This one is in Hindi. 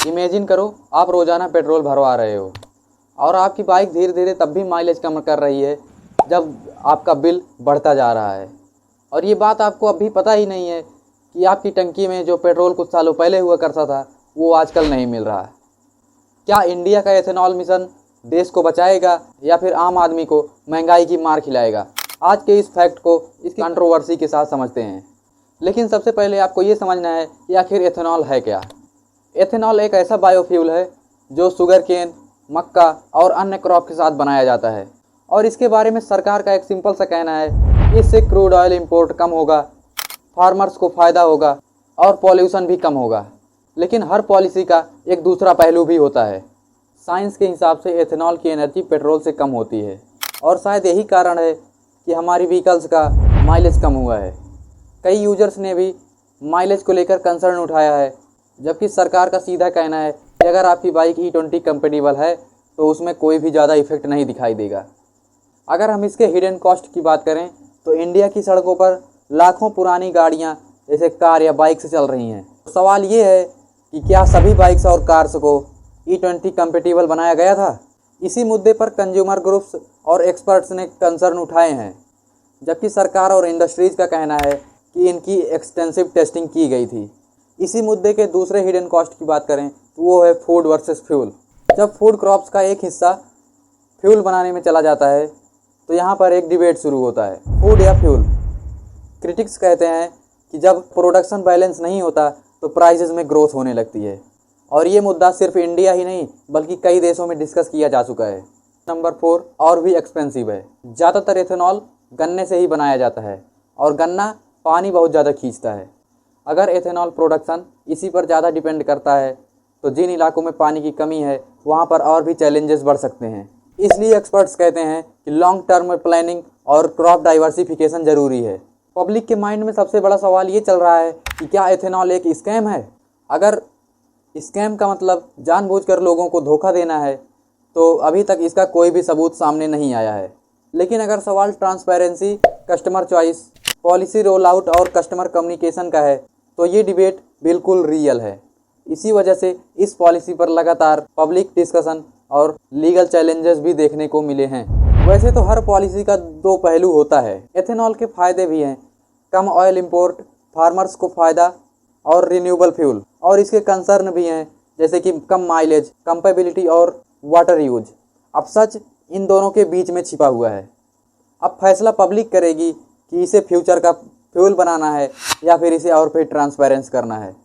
इमेजिन करो आप रोज़ाना पेट्रोल भरवा रहे हो और आपकी बाइक धीरे धीरे तब भी माइलेज कम कर रही है जब आपका बिल बढ़ता जा रहा है। और ये बात आपको अभी पता ही नहीं है कि आपकी टंकी में जो पेट्रोल कुछ सालों पहले हुआ करता था वो आजकल नहीं मिल रहा है। क्या इंडिया का एथेनॉल मिशन देश को बचाएगा या फिर आम आदमी को महंगाई की मार खिलाएगा? आज के इस फैक्ट को इस कंट्रोवर्सी के साथ समझते हैं। लेकिन सबसे पहले आपको ये समझना है कि आखिर एथेनॉल है क्या। एथेनॉल एक ऐसा बायोफ्यूल है जो शुगर केन, मक्का और अन्य क्रॉप के साथ बनाया जाता है और इसके बारे में सरकार का एक सिंपल सा कहना है, इससे क्रूड ऑयल इंपोर्ट कम होगा, फार्मर्स को फ़ायदा होगा और पॉल्यूशन भी कम होगा। लेकिन हर पॉलिसी का एक दूसरा पहलू भी होता है। साइंस के हिसाब से एथेनॉल की एनर्जी पेट्रोल से कम होती है और शायद यही कारण है कि हमारी व्हीकल्स का माइलेज कम हुआ है। कई यूजर्स ने भी माइलेज को लेकर कंसर्न उठाया है, जबकि सरकार का सीधा कहना है कि अगर आपकी बाइक E20 कंपेटिबल है तो उसमें कोई भी ज़्यादा इफेक्ट नहीं दिखाई देगा। अगर हम इसके हिडन कॉस्ट की बात करें तो इंडिया की सड़कों पर लाखों पुरानी गाड़ियां जैसे कार या बाइक से चल रही हैं। सवाल ये है कि क्या सभी बाइक्स और कार्स को E20 कंपेटिबल बनाया गया था? इसी मुद्दे पर कंज्यूमर ग्रुप्स और एक्सपर्ट्स ने कंसर्न उठाए हैं, जबकि सरकार और इंडस्ट्रीज़ का कहना है कि इनकी एक्सटेंसिव टेस्टिंग की गई थी। इसी मुद्दे के दूसरे हिडन कॉस्ट की बात करें तो वो है फूड वर्सेस फ्यूल। जब फूड क्रॉप्स का एक हिस्सा फ्यूल बनाने में चला जाता है तो यहाँ पर एक डिबेट शुरू होता है, फूड या फ्यूल। क्रिटिक्स कहते हैं कि जब प्रोडक्शन बैलेंस नहीं होता तो प्राइसेस में ग्रोथ होने लगती है और ये मुद्दा सिर्फ इंडिया ही नहीं बल्कि कई देशों में डिस्कस किया जा चुका है। नंबर 4 और भी एक्सपेंसिव है। ज़्यादातर एथेनॉल गन्ने से ही बनाया जाता है और गन्ना पानी बहुत ज़्यादा खींचता है। अगर एथेनॉल प्रोडक्शन इसी पर ज़्यादा डिपेंड करता है तो जिन इलाकों में पानी की कमी है वहाँ पर और भी चैलेंजेस बढ़ सकते हैं। इसलिए एक्सपर्ट्स कहते हैं कि लॉन्ग टर्म प्लानिंग और क्रॉप डाइवर्सिफिकेशन ज़रूरी है। पब्लिक के माइंड में सबसे बड़ा सवाल ये चल रहा है कि क्या एथेनॉल एक स्कैम है? अगर स्कैम का मतलब जानबूझकर लोगों को धोखा देना है तो अभी तक इसका कोई भी सबूत सामने नहीं आया है। लेकिन अगर सवाल transparency, customer choice, policy roll out और कस्टमर कम्युनिकेशन का है तो ये डिबेट बिल्कुल रियल है। इसी वजह से इस पॉलिसी पर लगातार पब्लिक डिस्कशन और लीगल चैलेंजेस भी देखने को मिले हैं। वैसे तो हर पॉलिसी का दो पहलू होता है। एथेनॉल के फ़ायदे भी हैं, कम ऑयल इंपोर्ट, फार्मर्स को फ़ायदा और रिन्यूएबल फ्यूल, और इसके कंसर्न भी हैं जैसे कि कम माइलेज, कंपेबिलिटी और वाटर यूज। अब सच इन दोनों के बीच में छिपा हुआ है। अब फैसला पब्लिक करेगी कि इसे फ्यूचर का फ्यूल बनाना है या फिर इसे और फिर ट्रांसपेरेंस करना है।